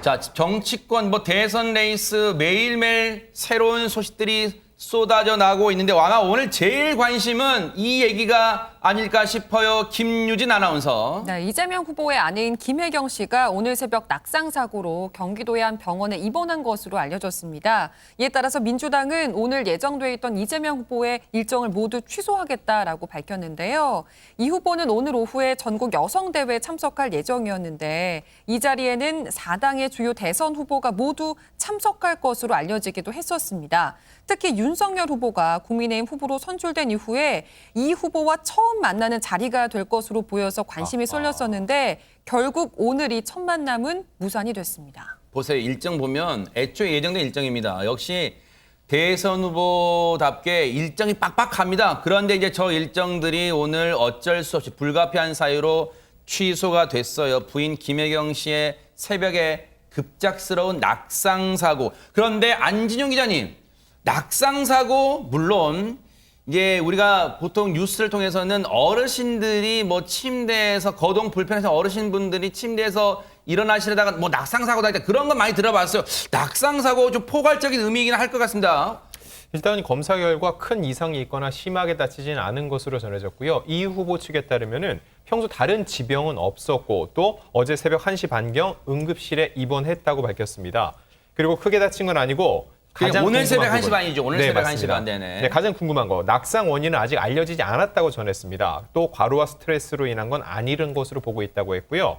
자, 정치권 뭐 대선 레이스 매일매일 새로운 소식들이 쏟아져 나오고 있는데 아마 오늘 제일 관심은 이 얘기가 아닐까 싶어요. 김유진 아나운서. 네, 이재명 후보의 아내인 김혜경 씨가 오늘 새벽 낙상 사고로 경기도의 한 병원에 입원한 것으로 알려졌습니다. 이에 따라서 민주당은 오늘 예정돼 있던 이재명 후보의 일정을 모두 취소하겠다라고 밝혔는데요. 이 후보는 오늘 오후에 전국 여성대회에 참석할 예정이었는데 이 자리에는 4당의 주요 대선 후보가 모두 참석할 것으로 알려지기도 했었습니다. 특히 윤석열 후보가 국민의힘 후보로 선출된 이후에 이 후보와 처음 만나는 자리가 될 것으로 보여서 관심이 쏠렸었는데 결국 오늘이 첫 만남은 무산이 됐습니다. 보세요. 일정 보면 애초에 예정된 일정입니다. 역시 대선 후보답게 일정이 빡빡합니다. 그런데 이제 저 일정들이 오늘 어쩔 수 없이 불가피한 사유로 취소가 됐어요. 부인 김혜경 씨의 새벽에 급작스러운 낙상 사고. 그런데 안진용 기자님, 낙상 사고 물론 이제 우리가 보통 뉴스를 통해서는 어르신들이 뭐 침대에서 거동 불편해서 어르신분들이 침대에서 일어나시려다가 뭐 낙상 사고다 그런 건 많이 들어봤어요. 낙상 사고 좀 포괄적인 의미이긴 할 것 같습니다. 일단 검사 결과 큰 이상이 있거나 심하게 다치지는 않은 것으로 전해졌고요. 이 후보 측에 따르면은 평소 다른 지병은 없었고 또 어제 새벽 1시 반경 응급실에 입원했다고 밝혔습니다. 그리고 크게 다친 건 아니고 오늘 새벽 1시 반이죠. 오늘 새벽 1시 반 되네. 네, 가장 궁금한 거 낙상 원인은 아직 알려지지 않았다고 전했습니다. 또 과로와 스트레스로 인한 건 아니른 것으로 보고 있다고 했고요.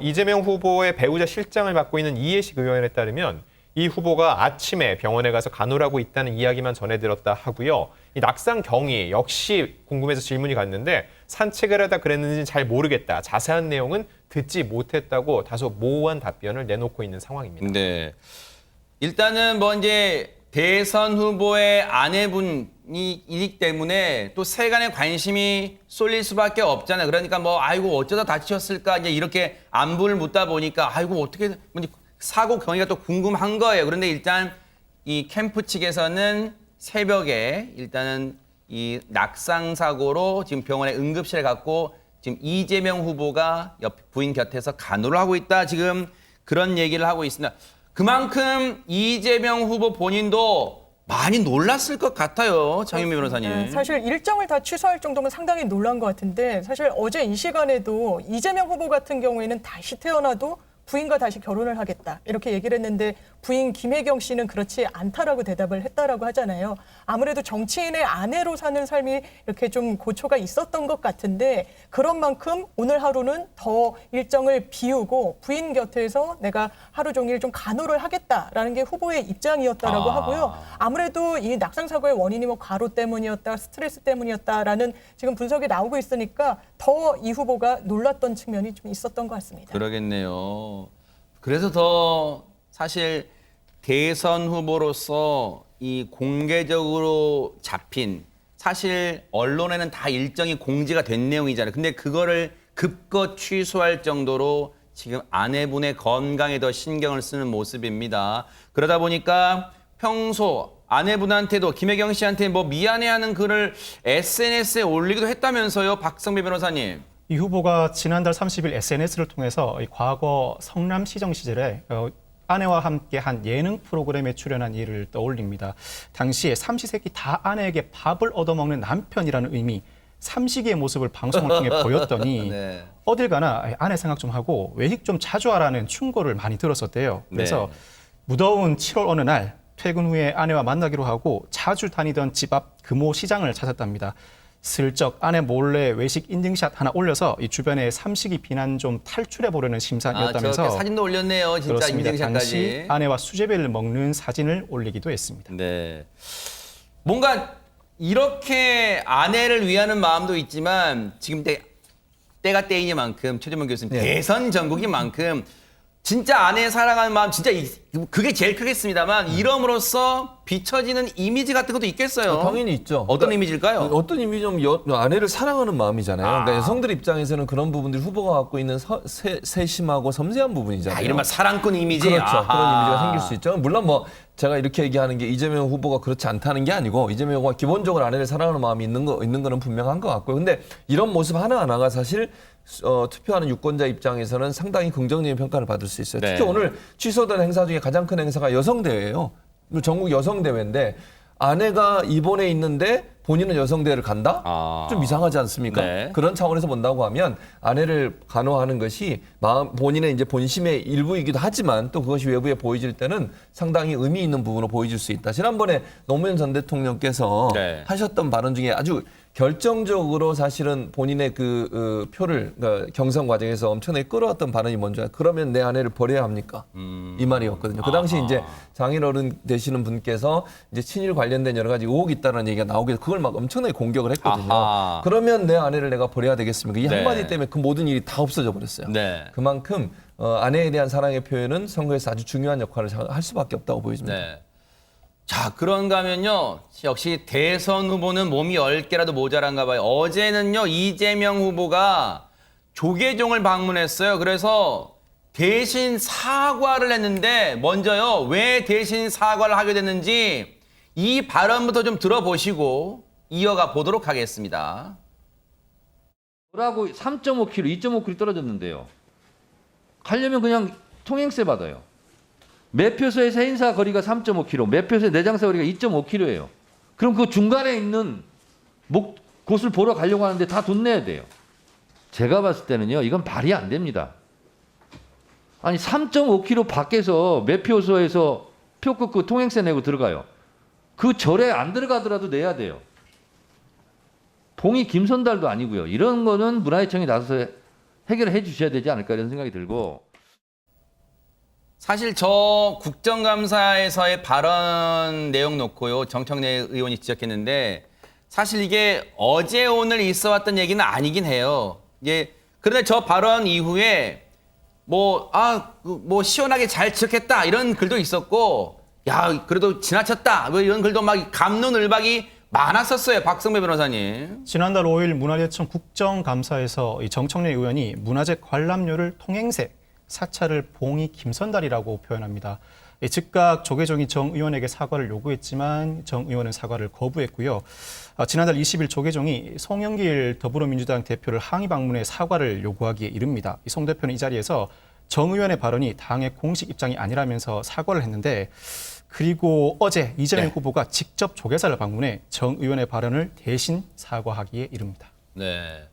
이재명 후보의 배우자 실장을 맡고 있는 이해식 의원에 따르면 이 후보가 아침에 병원에 가서 간호하고 있다는 이야기만 전해들었다 하고요. 이 낙상 경위 역시 궁금해서 질문이 갔는데 산책을 하다 그랬는지는 잘 모르겠다. 자세한 내용은 듣지 못했다고 다소 모호한 답변을 내놓고 있는 상황입니다. 네. 일단은 뭐 이제 대선 후보의 아내분이기 때문에 또 세간의 관심이 쏠릴 수밖에 없잖아요. 그러니까 뭐 아이고 어쩌다 다치셨을까 이제 이렇게 안부를 묻다 보니까 아이고 어떻게 사고 경위가 또 궁금한 거예요. 그런데 일단 이 캠프 측에서는 새벽에 일단은 이 낙상 사고로 지금 병원에 응급실에 갔고 지금 이재명 후보가 옆 부인 곁에서 간호를 하고 있다. 지금 그런 얘기를 하고 있습니다. 그만큼 이재명 후보 본인도 많이 놀랐을 것 같아요. 장윤미 변호사님. 네, 사실 일정을 다 취소할 정도면 상당히 놀란 것 같은데 사실 어제 이 시간에도 이재명 후보 같은 경우에는 다시 태어나도 부인과 다시 결혼을 하겠다 이렇게 얘기를 했는데 부인 김혜경 씨는 그렇지 않다라고 대답을 했다라고 하잖아요. 아무래도 정치인의 아내로 사는 삶이 이렇게 좀 고초가 있었던 것 같은데 그런 만큼 오늘 하루는 더 일정을 비우고 부인 곁에서 내가 하루 종일 좀 간호를 하겠다라는 게 후보의 입장이었다라고 하고요. 아무래도 이 낙상 사고의 원인이 뭐 과로 때문이었다, 스트레스 때문이었다라는 지금 분석이 나오고 있으니까 더 이 후보가 놀랐던 측면이 좀 있었던 것 같습니다. 그러겠네요. 그래서 더 사실 대선 후보로서 이 공개적으로 잡힌 사실 언론에는 다 일정이 공지가 된 내용이잖아요. 근데 그거를 급거 취소할 정도로 지금 아내분의 건강에 더 신경을 쓰는 모습입니다. 그러다 보니까 평소 아내분한테도 김혜경 씨한테 뭐 미안해하는 글을 SNS에 올리기도 했다면서요, 박성배 변호사님. 이 후보가 지난달 30일 SNS를 통해서 과거 성남시정 시절에 아내와 함께 한 예능 프로그램에 출연한 일을 떠올립니다. 당시에 삼시세끼 다 아내에게 밥을 얻어먹는 남편이라는 의미, 삼시기의 모습을 방송을 통해 보였더니 네. 어딜 가나 아내 생각 좀 하고 외식 좀 자주 하라는 충고를 많이 들었었대요. 그래서 무더운 7월 어느 날 퇴근 후에 아내와 만나기로 하고 자주 다니던 집 앞 금호 시장을 찾았답니다. 슬쩍 아내 몰래 외식 인증샷 하나 올려서 이 주변에 삼식이 비난 좀 탈출해보려는 심산이었다면서 사진도 올렸네요. 진짜 그렇습니다. 인증샷까지. 당시 아내와 수제비를 먹는 사진을 올리기도 했습니다. 네. 뭔가 이렇게 아내를 위하는 마음도 있지만 지금 때가 때이니만큼 최재문 교수님 대선 전국인 만큼 진짜 아내 사랑하는 마음 진짜 그게 제일 크겠습니다만 이름으로써 비춰지는 이미지 같은 것도 있겠어요. 당연히 있죠. 어떤 이미지일까요? 어떤 이미지냐면 아내를 사랑하는 마음이잖아요. 그러니까 여성들 입장에서는 그런 부분들이 후보가 갖고 있는 세심하고 섬세한 부분이잖아요. 이른바 사랑꾼 이미지. 그렇죠. 아하. 그런 이미지가 생길 수 있죠. 물론 뭐 제가 이렇게 얘기하는 게 이재명 후보가 그렇지 않다는 게 아니고 이재명 후보가 기본적으로 아내를 사랑하는 마음이 있는 거는 분명한 것 같고요. 근데 이런 모습 하나하나가 사실 투표하는 유권자 입장에서는 상당히 긍정적인 평가를 받을 수 있어요. 네. 특히 오늘 취소된 행사 중에 가장 큰 행사가 여성대회예요. 전국 여성대회인데 아내가 입원해 있는데 본인은 여성대회를 간다? 아. 좀 이상하지 않습니까? 네. 그런 차원에서 본다고 하면 아내를 간호하는 것이 본인의 이제 본심의 일부이기도 하지만 또 그것이 외부에 보여질 때는 상당히 의미 있는 부분으로 보여질 수 있다. 지난번에 노무현 전 대통령께서 네. 하셨던 발언 중에 아주 결정적으로 사실은 본인의 표를 그러니까 경선 과정에서 엄청나게 끌어왔던 발언이 뭔지 그러면 내 아내를 버려야 합니까? 이 말이었거든요. 그 당시 이제 장인어른 되시는 분께서 이제 친일 관련된 여러 가지 의혹이 있다는 얘기가 나오게 그걸 막 엄청나게 공격을 했거든요. 아하. 그러면 내 아내를 내가 버려야 되겠습니까? 이 네. 한마디 때문에 그 모든 일이 다 없어져 버렸어요. 네. 그만큼 아내에 대한 사랑의 표현은 선거에서 아주 중요한 역할을 할 수밖에 없다고 보여집니다. 네. 자, 그런가 하면요. 역시 대선 후보는 몸이 10개라도 모자란가 봐요. 어제는요, 이재명 후보가 조계종을 방문했어요. 그래서 대신 사과를 했는데, 먼저요, 왜 대신 사과를 하게 됐는지 이 발언부터 좀 들어보시고 이어가 보도록 하겠습니다. 뭐라고 3.5kg, 2.5kg 떨어졌는데요. 가려면 그냥 통행세 받아요. 매표소의 세인사 거리가 3.5km, 매표소의 내장사 거리가 2.5km예요. 그럼 그 중간에 있는 곳을 보러 가려고 하는데 다 돈 내야 돼요. 제가 봤을 때는요, 이건 말이 안 됩니다. 아니 3.5km 밖에서 매표소에서 표 끊고 통행세 내고 들어가요. 그 절에 안 들어가더라도 내야 돼요. 봉이 김선달도 아니고요. 이런 거는 문화재청이 나서서 해결해 주셔야 되지 않을까 이런 생각이 들고. 사실 저 국정감사에서의 발언 내용 놓고요. 정청래 의원이 지적했는데 사실 이게 어제 오늘 있어 왔던 얘기는 아니긴 해요. 그런데 저 발언 이후에 뭐 시원하게 잘 지적했다 이런 글도 있었고 야, 그래도 지나쳤다 뭐 이런 글도 막 갑론을박이 많았었어요. 박성배 변호사님. 지난달 5일 문화재청 국정감사에서 이 정청래 의원이 문화재 관람료를 통행세, 사찰을 봉이 김선달이라고 표현합니다. 즉각 조계종이 정 의원에게 사과를 요구했지만 정 의원은 사과를 거부했고요. 지난달 20일 조계종이 송영길 더불어민주당 대표를 항의 방문해 사과를 요구하기에 이릅니다. 송 대표는 이 자리에서 정 의원의 발언이 당의 공식 입장이 아니라면서 사과를 했는데 그리고 어제 이재명 후보가 직접 조계사를 방문해 정 의원의 발언을 대신 사과하기에 이릅니다. 네.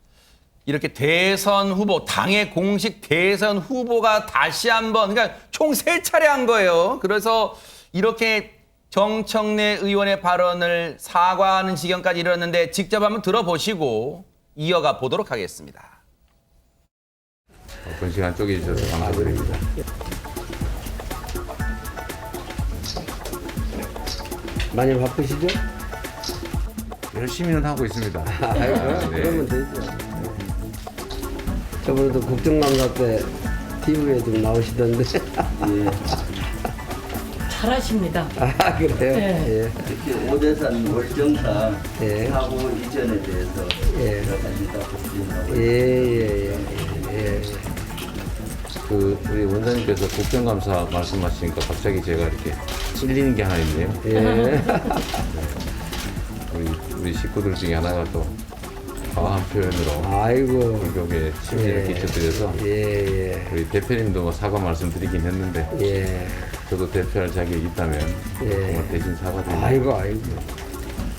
이렇게 대선 후보, 당의 공식 대선 후보가 다시 한번, 그러니까 총 3차례 한 거예요. 그래서 이렇게 정청래 의원의 발언을 사과하는 지경까지 이르렀는데 직접 한번 들어보시고 이어가 보도록 하겠습니다. 바쁜 시간 쪼개주셔서 감사드립니다. 많이 바쁘시죠? 열심히는 하고 있습니다. 아이고, 네. 그러면 되죠. 저번에도 국정감사 때 TV에 좀 나오시던데. 잘하십니다. 아, 그래요? 네. 예. 오대산 월정사 예. 사고 이전에 대해서 예. 여러 예. 우리 원장님께서 국정감사 말씀하시니까 갑자기 제가 이렇게 찔리는 게 하나 있네요. 예. 우리 식구들 중에 하나가 또 과한 표현으로 아이고. 불교에 심리를 예. 끼쳐드려서 예. 우리 대표님도 뭐 사과 말씀드리긴 했는데 예. 저도 대표할 자격이 있다면 예. 정말 대신 사과드립니다. 아이고.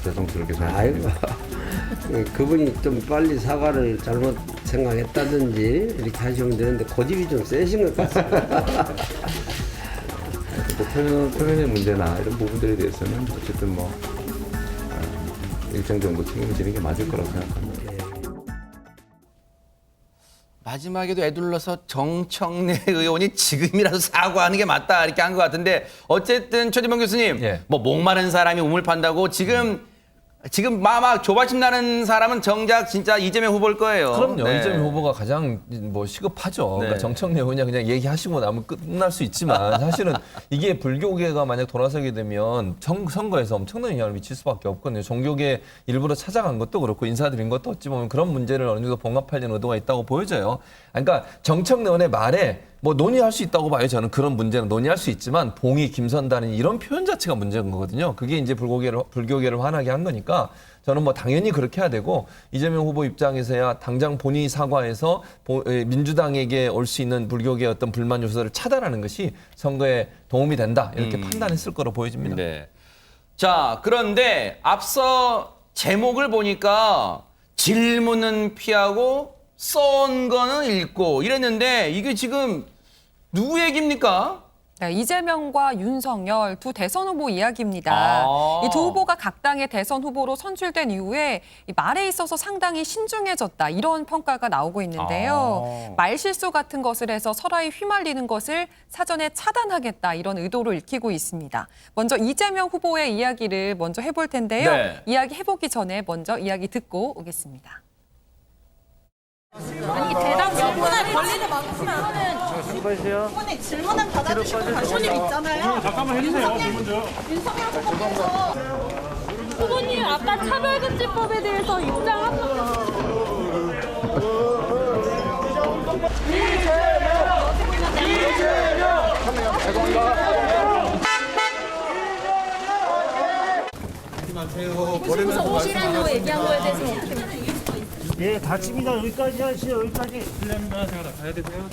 죄송스럽게 아이고. 생각합니다. 그분이 좀 빨리 사과를 잘못 생각했다든지 이렇게 하시면 되는데 고집이 좀 세신 것 같습니다. 또 표현의 문제나 이런 부분들에 대해서는 어쨌든 일정 정도 책임지는 게 맞을 거라고 생각합니다. 마지막에도 애둘러서 정청래 의원이 지금이라도 사과하는 게 맞다 이렇게 한 것 같은데 어쨌든 최재범 교수님 예. 목마른 사람이 우물 판다고 지금 막 조바심 나는 사람은 정작 진짜 이재명 후보일 거예요. 그럼요. 네. 이재명 후보가 가장 시급하죠. 네. 그러니까 정청래 의원이 그냥 얘기하시고 나면 끝날 수 있지만 사실은 이게 불교계가 만약 돌아서게 되면 선거에서 엄청난 영향을 미칠 수밖에 없거든요. 종교계 일부러 찾아간 것도 그렇고 인사드린 것도 어찌 보면 그런 문제를 어느 정도 봉합하려는 의도가 있다고 보여져요. 그러니까 정청래 의원의 말에 뭐 논의할 수 있다고 봐요. 저는 그런 문제는 논의할 수 있지만 봉이 김선단이 이런 표현 자체가 문제인 거거든요. 그게 이제 불교계를 화나게 한 거니까 저는 뭐 당연히 그렇게 해야 되고 이재명 후보 입장에서야 당장 본인이 사과해서 민주당에게 올 수 있는 불교계의 어떤 불만 요소를 차단하는 것이 선거에 도움이 된다 이렇게 판단했을 거로 보여집니다. 네. 자, 그런데 앞서 제목을 보니까 질문은 피하고 써온 거는 읽고 이랬는데 이게 지금 누구 얘기입니까? 네, 이재명과 윤석열 두 대선 후보 이야기입니다. 이 두 후보가 각 당의 대선 후보로 선출된 이후에 이 말에 있어서 상당히 신중해졌다 이런 평가가 나오고 있는데요. 말 실수 같은 것을 해서 설화에 휘말리는 것을 사전에 차단하겠다 이런 의도로 읽히고 있습니다. 먼저 이재명 후보의 이야기를 먼저 해볼 텐데요. 네. 이야기 해보기 전에 먼저 이야기 듣고 오겠습니다. 아니 대답 질문에 걸리는 만큼은 후보님 질문은 받아주시고 관심이 있잖아요. 잠깐만 해주세요. 윤석열 후보께서 후보님 아까 차별금지법에 대해서 입장하셨어요. 무슨 오시라고 얘기한 거에 대해서 어떻게 보세요? 예, 다칩니다. 여기까지 하시죠. 여기까지. 실례합니다. 제가 가야 되세요.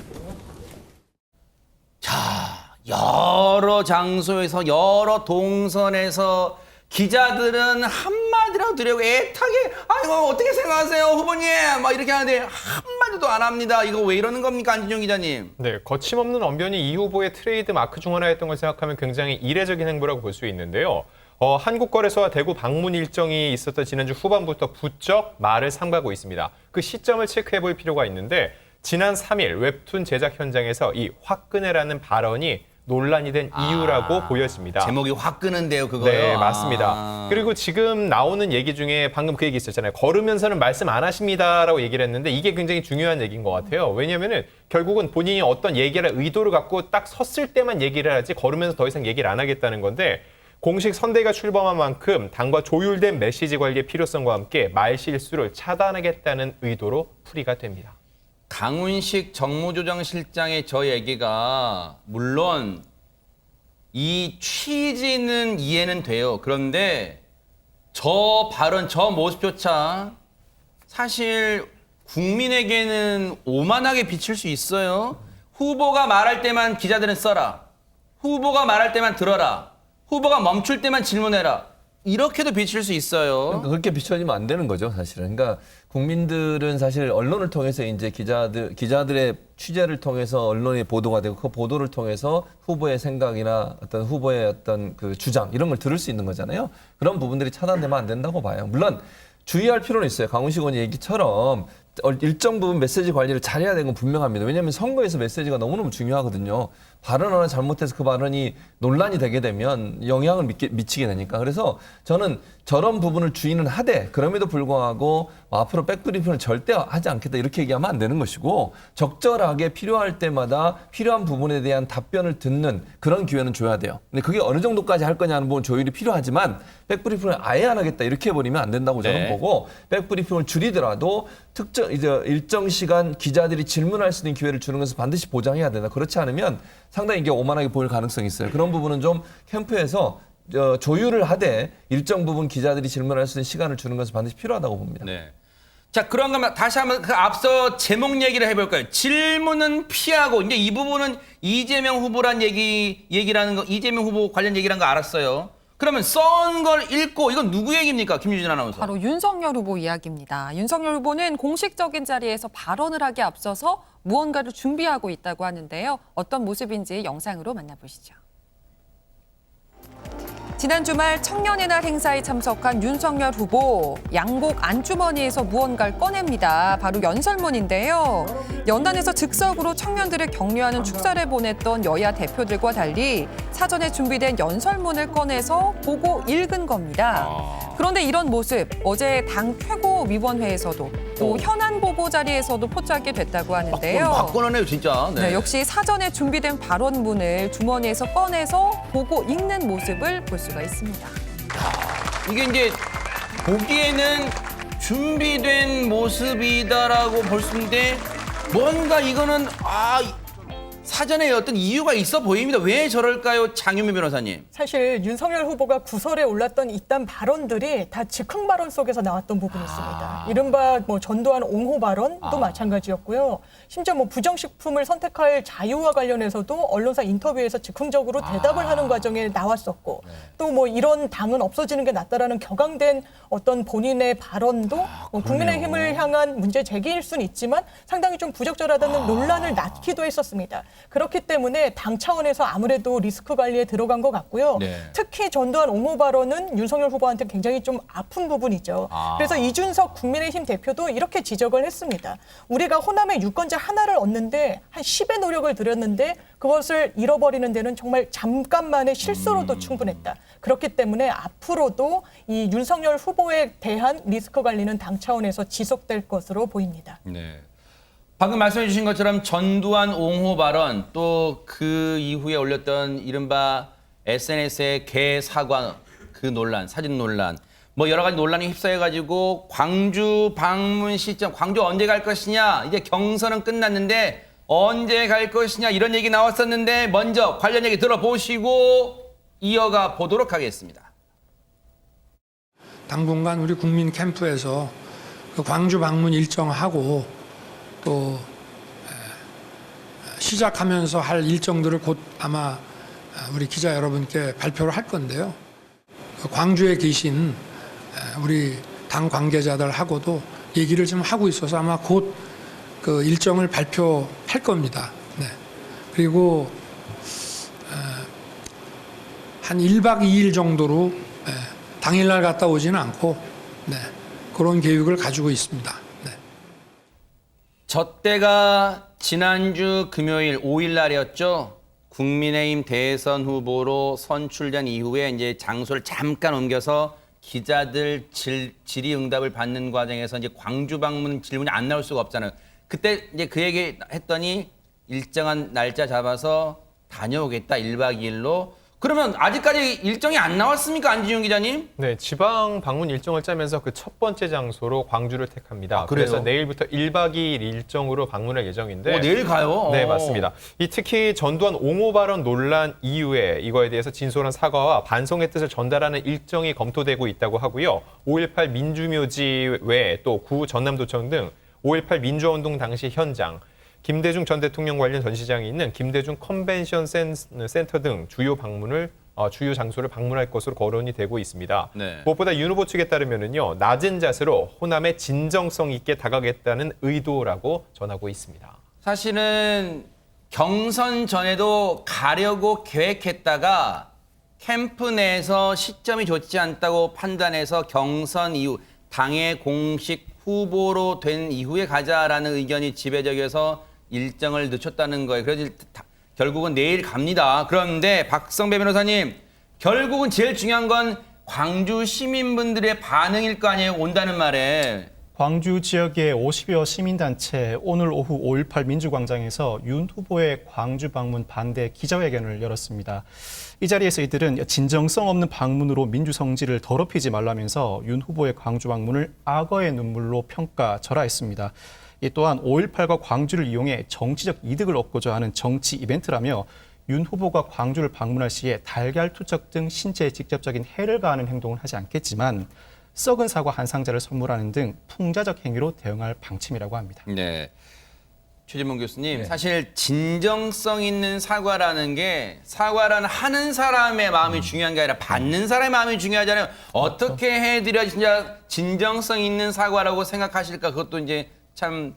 자, 여러 장소에서 여러 동선에서 기자들은 한마디라도 드리고 애타게 아이고 어떻게 생각하세요 후보님 막 이렇게 하는데 한마디도 안 합니다. 이거 왜 이러는 겁니까 안진용 기자님? 네, 거침없는 언변이 이 후보의 트레이드 마크 중 하나였던 걸 생각하면 굉장히 이례적인 행보라고 볼 수 있는데요. 한국거래소와 대구 방문 일정이 있었던 지난주 후반부터 부쩍 말을 삼가고 있습니다. 그 시점을 체크해 볼 필요가 있는데 지난 3일 웹툰 제작 현장에서 이 화끈해라는 발언이 논란이 된 이유라고 보여집니다. 제목이 화끈한데요, 그거요? 네, 맞습니다. 그리고 지금 나오는 얘기 중에 방금 그 얘기 있었잖아요. 걸으면서는 말씀 안 하십니다라고 얘기를 했는데 이게 굉장히 중요한 얘기인 것 같아요. 왜냐하면은 결국은 본인이 어떤 얘기를 의도를 갖고 딱 섰을 때만 얘기를 하지 걸으면서 더 이상 얘기를 안 하겠다는 건데 공식 선대가 출범한 만큼 당과 조율된 메시지 관리의 필요성과 함께 말실수를 차단하겠다는 의도로 풀이가 됩니다. 강훈식 정무조정실장의 저 얘기가 물론 이 취지는 이해는 돼요. 그런데 저 발언, 저 모습조차 사실 국민에게는 오만하게 비칠 수 있어요. 후보가 말할 때만 기자들은 써라. 후보가 말할 때만 들어라. 후보가 멈출 때만 질문해라. 이렇게도 비칠 수 있어요. 그러니까 그렇게 비춰지면 안 되는 거죠, 사실은. 그러니까 국민들은 사실 언론을 통해서 이제 기자들의 취재를 통해서 언론이 보도가 되고 그 보도를 통해서 후보의 생각이나 어떤 후보의 어떤 그 주장 이런 걸 들을 수 있는 거잖아요. 그런 부분들이 차단되면 안 된다고 봐요. 물론 주의할 필요는 있어요. 강훈식 의원의 얘기처럼 일정 부분 메시지 관리를 잘해야 되는 건 분명합니다. 왜냐하면 선거에서 메시지가 너무너무 중요하거든요. 발언 하나 잘못해서 그 발언이 논란이 되게 되면 영향을 미치게 되니까. 그래서 저는 저런 부분을 주의는 하되 그럼에도 불구하고 앞으로 백브리핑을 절대 하지 않겠다 이렇게 얘기하면 안 되는 것이고 적절하게 필요할 때마다 필요한 부분에 대한 답변을 듣는 그런 기회는 줘야 돼요. 근데 그게 어느 정도까지 할 거냐는 부분 조율이 필요하지만 백브리핑을 아예 안 하겠다 이렇게 해버리면 안 된다고 저는 보고 백브리핑을 줄이더라도 일정 시간 기자들이 질문할 수 있는 기회를 주는 것을 반드시 보장해야 된다. 그렇지 않으면 상당히 이게 오만하게 보일 가능성이 있어요. 그런 부분은 좀 캠프에서 조율을 하되 일정 부분 기자들이 질문할 수 있는 시간을 주는 것은 반드시 필요하다고 봅니다. 네. 자, 그런가 다시 한번 그 앞서 제목 얘기를 해볼까요? 질문은 피하고 이제 이 부분은 이재명 후보란 얘기라는 거 이재명 후보 관련 얘기라는 거 알았어요. 그러면 써온 걸 읽고 이건 누구 얘기입니까? 김유진 아나운서. 바로 윤석열 후보 이야기입니다. 윤석열 후보는 공식적인 자리에서 발언을 하기 앞서서 무언가를 준비하고 있다고 하는데요. 어떤 모습인지 영상으로 만나보시죠. 지난 주말 청년의 날 행사에 참석한 윤석열 후보, 양복 안주머니에서 무언가를 꺼냅니다. 바로 연설문인데요. 연단에서 즉석으로 청년들을 격려하는 축사를 보냈던 여야 대표들과 달리 사전에 준비된 연설문을 꺼내서 보고 읽은 겁니다. 그런데 이런 모습, 어제 당 최고위원회에서도 또 현안 보고 자리에서도 포착이 됐다고 하는데요. 바꿔내네요, 진짜. 네, 역시 사전에 준비된 발언문을 주머니에서 꺼내서 보고 읽는 모습을 볼 수가 있습니다. 이게 이제 보기에는 준비된 모습이다라고 볼 수 있는데 뭔가 이거는 사전에 어떤 이유가 있어 보입니다. 왜 저럴까요, 장유미 변호사님? 사실 윤석열 후보가 구설에 올랐던 이딴 발언들이 다 즉흥 발언 속에서 나왔던 부분이 있습니다. 이른바 뭐 전두환 옹호 발언도 마찬가지였고요. 심지어 뭐 부정식품을 선택할 자유와 관련해서도 언론사 인터뷰에서 즉흥적으로 대답을 하는 과정에 나왔었고 또 뭐 이런 당은 없어지는 게 낫다라는 격앙된 어떤 본인의 발언도 뭐 국민의힘을 향한 문제 제기일 수는 있지만 상당히 좀 부적절하다는 논란을 낳기도 했었습니다. 그렇기 때문에 당 차원에서 아무래도 리스크 관리에 들어간 것 같고요. 네. 특히 전두환 옹호 발언은 윤석열 후보한테 굉장히 좀 아픈 부분이죠. 그래서 이준석 국민의힘 대표도 이렇게 지적을 했습니다. 우리가 호남의 유권자 하나를 얻는데 한 10의 노력을 들였는데 그것을 잃어버리는 데는 정말 잠깐만의 실수로도 충분했다. 그렇기 때문에 앞으로도 이 윤석열 후보에 대한 리스크 관리는 당 차원에서 지속될 것으로 보입니다. 네. 방금 말씀해 주신 것처럼 전두환 옹호 발언 또 그 이후에 올렸던 이른바 SNS의 개 사과 그 논란, 사진 논란 뭐 여러 가지 논란이 휩싸여가지고 광주 방문 시점, 광주 언제 갈 것이냐, 이제 경선은 끝났는데 언제 갈 것이냐 이런 얘기 나왔었는데 먼저 관련 얘기 들어보시고 이어가 보도록 하겠습니다. 당분간 우리 국민 캠프에서 그 광주 방문 일정하고 또 시작하면서 할 일정들을 곧 아마 우리 기자 여러분께 발표를 할 건데요. 광주에 계신 우리 당 관계자들하고도 얘기를 좀 하고 있어서 아마 곧 그 일정을 발표할 겁니다. 네. 그리고 한 1박 2일 정도로 당일날 갔다 오지는 않고 그런 계획을 가지고 있습니다. 네. 저 때가 지난주 금요일 5일 날이었죠. 국민의힘 대선 후보로 선출된 이후에 이제 장소를 잠깐 옮겨서 기자들 질의응답을 받는 과정에서 이제 광주 방문 질문이 안 나올 수가 없잖아요. 그때 이제 그 얘기 했더니 일정한 날짜 잡아서 다녀오겠다 1박 2일로. 그러면 아직까지 일정이 안 나왔습니까, 안진용 기자님? 네, 지방 방문 일정을 짜면서 그 첫 번째 장소로 광주를 택합니다. 그래서 내일부터 1박 2일 일정으로 방문할 예정인데. 내일 가요? 네, 맞습니다. 특히 전두환 옹호 발언 논란 이후에 이거에 대해서 진솔한 사과와 반성의 뜻을 전달하는 일정이 검토되고 있다고 하고요. 5.18 민주묘지 외에 또 구 전남도청 등 5.18 민주화운동 당시 현장, 김대중 전 대통령 관련 전시장이 있는 김대중 컨벤션 센터 등 주요 장소를 방문할 것으로 거론이 되고 있습니다. 네. 무엇보다 윤 후보 측에 따르면은요, 낮은 자세로 호남에 진정성 있게 다가가겠다는 의도라고 전하고 있습니다. 사실은 경선 전에도 가려고 계획했다가 캠프 내에서 시점이 좋지 않다고 판단해서 경선 이후 당의 공식 후보로 된 이후에 가자라는 의견이 지배적이어서 일정을 늦췄다는 거예요. 그래서 결국은 내일 갑니다. 그런데 박성배 변호사님, 결국은 제일 중요한 건 광주 시민분들의 반응일 거 아니에요. 온다는 말에. 광주 지역의 50여 시민단체 오늘 오후 5.18 민주광장에서 윤 후보의 광주 방문 반대 기자회견을 열었습니다. 이 자리에서 이들은 진정성 없는 방문으로 민주성질을 더럽히지 말라면서 윤 후보의 광주 방문을 악어의 눈물로 평가절하했습니다. 이 또한 5.18과 광주를 이용해 정치적 이득을 얻고자 하는 정치 이벤트라며 윤 후보가 광주를 방문할 시에 달걀 투척 등 신체에 직접적인 해를 가하는 행동을 하지 않겠지만 썩은 사과 한 상자를 선물하는 등 풍자적 행위로 대응할 방침이라고 합니다. 네. 최진봉 교수님, 사실 진정성 있는 사과라는 게 사과라는 하는 사람의 마음이 중요한 게 아니라 받는 사람의 마음이 중요하잖아요. 어떻게 해드려 진짜 진정성 있는 사과라고 생각하실까? 그것도 이제 참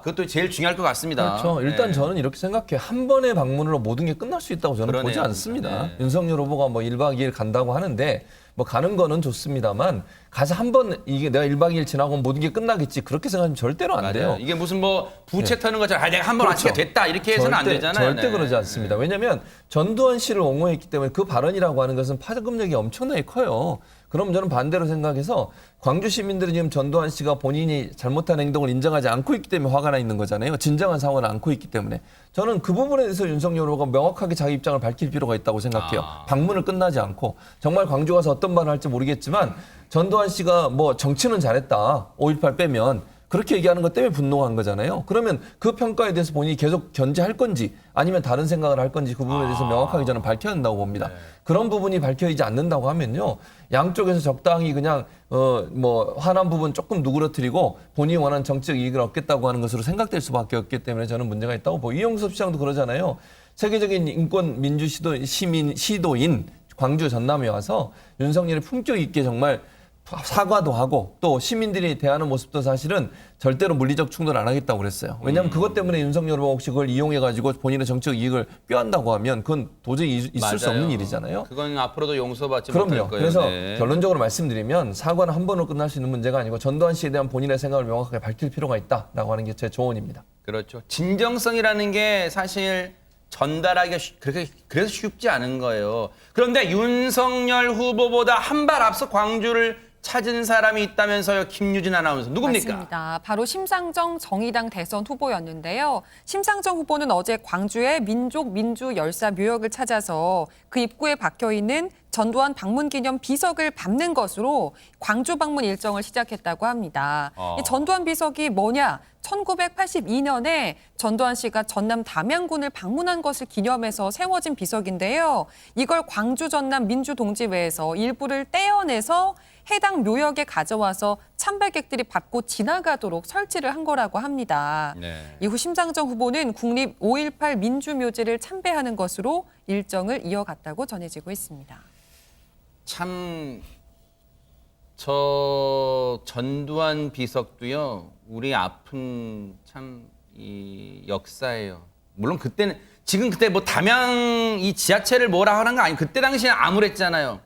그것도 제일 중요할 것 같습니다. 그렇죠. 일단 저는 이렇게 생각해요. 한 번의 방문으로 모든 게 끝날 수 있다고 저는 보지 않습니다. 네. 윤석열 후보가 뭐 1박 2일 간다고 하는데 뭐 가는 거는 좋습니다만 가서 한 번 이게 내가 1박 2일 지나고 모든 게 끝나겠지 그렇게 생각하면 절대로 안 돼요. 이게 무슨 뭐 부채 터는 것처럼 내가 한 번 그렇죠. 왔으니까 됐다 이렇게 해서는 안 되잖아요. 절대 그러지 않습니다. 왜냐하면 전두환 씨를 옹호했기 때문에 그 발언이라고 하는 것은 파급력이 엄청나게 커요. 그럼 저는 반대로 생각해서 광주 시민들이 지금 전두환 씨가 본인이 잘못한 행동을 인정하지 않고 있기 때문에 화가 나 있는 거잖아요. 진정한 사과를 않고 있기 때문에. 저는 그 부분에 대해서 윤석열 후보가 명확하게 자기 입장을 밝힐 필요가 있다고 생각해요. 방문을 끝나지 않고. 정말 광주 가서 어떤 말을 할지 모르겠지만 전두환 씨가 뭐 정치는 잘했다. 5.18 빼면. 그렇게 얘기하는 것 때문에 분노한 거잖아요. 그러면 그 평가에 대해서 본인이 계속 견제할 건지 아니면 다른 생각을 할 건지 그 부분에 대해서 명확하게 저는 밝혀야 한다고 봅니다. 그런 부분이 밝혀지지 않는다고 하면요. 양쪽에서 적당히 그냥 뭐 화난 부분 조금 누그러뜨리고 본인이 원하는 정치적 이익을 얻겠다고 하는 것으로 생각될 수밖에 없기 때문에 저는 문제가 있다고 보고 이용섭 시장도 그러잖아요. 세계적인 인권 민주 시도인 광주 전남에 와서 윤석열이 품격 있게 정말 사과도 하고 또 시민들이 대하는 모습도 사실은 절대로 물리적 충돌 안 하겠다고 그랬어요. 왜냐하면 그것 때문에 윤석열 후보가 혹시 그걸 이용해가지고 본인의 정치적 이익을 꾀한다고 하면 그건 도저히 있을 수 없는 일이잖아요. 그건 앞으로도 용서받지 못할 그럼요. 거예요. 그래서 네. 결론적으로 말씀드리면 사과는 한 번으로 끝날 수 있는 문제가 아니고 전두환 씨에 대한 본인의 생각을 명확하게 밝힐 필요가 있다라고 하는 게 제 조언입니다. 그렇죠. 진정성이라는 게 사실 전달하기가 그래서 쉽지 않은 거예요. 그런데 윤석열 후보보다 한 발 앞서 광주를 찾은 사람이 있다면서요. 김유진 아나운서. 누굽니까? 맞습니다. 바로 심상정 정의당 대선 후보였는데요. 심상정 후보는 어제 광주의 민족 민주 열사 묘역을 찾아서 그 입구에 박혀있는 전두환 방문 기념 비석을 밟는 것으로 광주 방문 일정을 시작했다고 합니다. 이 전두환 비석이 뭐냐? 1982년에 전두환 씨가 전남 담양군을 방문한 것을 기념해서 세워진 비석인데요. 이걸 광주 전남 민주동지회에서 일부를 떼어내서 해당 묘역에 가져와서 참배객들이 밟고 지나가도록 설치를 한 거라고 합니다. 네. 이후 심상정 후보는 국립 5.18 민주묘지를 참배하는 것으로 일정을 이어갔다고 전해지고 있습니다. 참, 저 전두환 비석도요. 우리 아픈 참 이 역사예요. 물론 그때는 지금 그때 뭐 담양 이 지하철을 뭐라 하는 거 아니고 그때 당시에 암울했잖아요.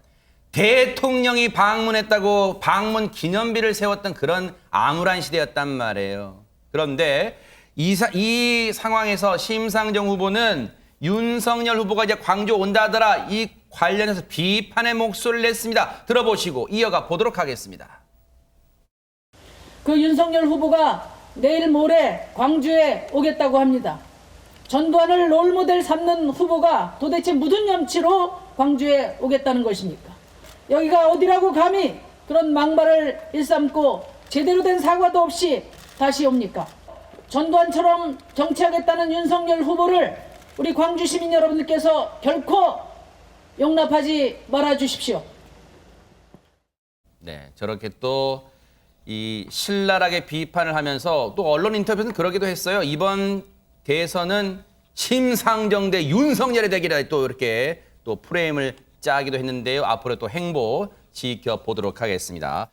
대통령이 방문했다고 방문 기념비를 세웠던 그런 암울한 시대였단 말이에요. 그런데 이 상황에서 심상정 후보는 윤석열 후보가 이제 광주 온다 하더라 이 관련해서 비판의 목소리를 냈습니다. 들어보시고 이어가 보도록 하겠습니다. 그 윤석열 후보가 내일 모레 광주에 오겠다고 합니다. 전두환을 롤모델 삼는 후보가 도대체 무슨 염치로 광주에 오겠다는 것입니까? 여기가 어디라고 감히 그런 막말을 일삼고 제대로 된 사과도 없이 다시 옵니까? 전두환처럼 정치하겠다는 윤석열 후보를 우리 광주 시민 여러분들께서 결코 용납하지 말아 주십시오. 네, 저렇게 또 이 신랄하게 비판을 하면서 또 언론 인터뷰에서는 그러기도 했어요. 이번 대선은 심상정 대 윤석열의 대결이다 또 이렇게 또 프레임을 짜기도 했는데요. 앞으로 또 행보 지켜보도록 하겠습니다.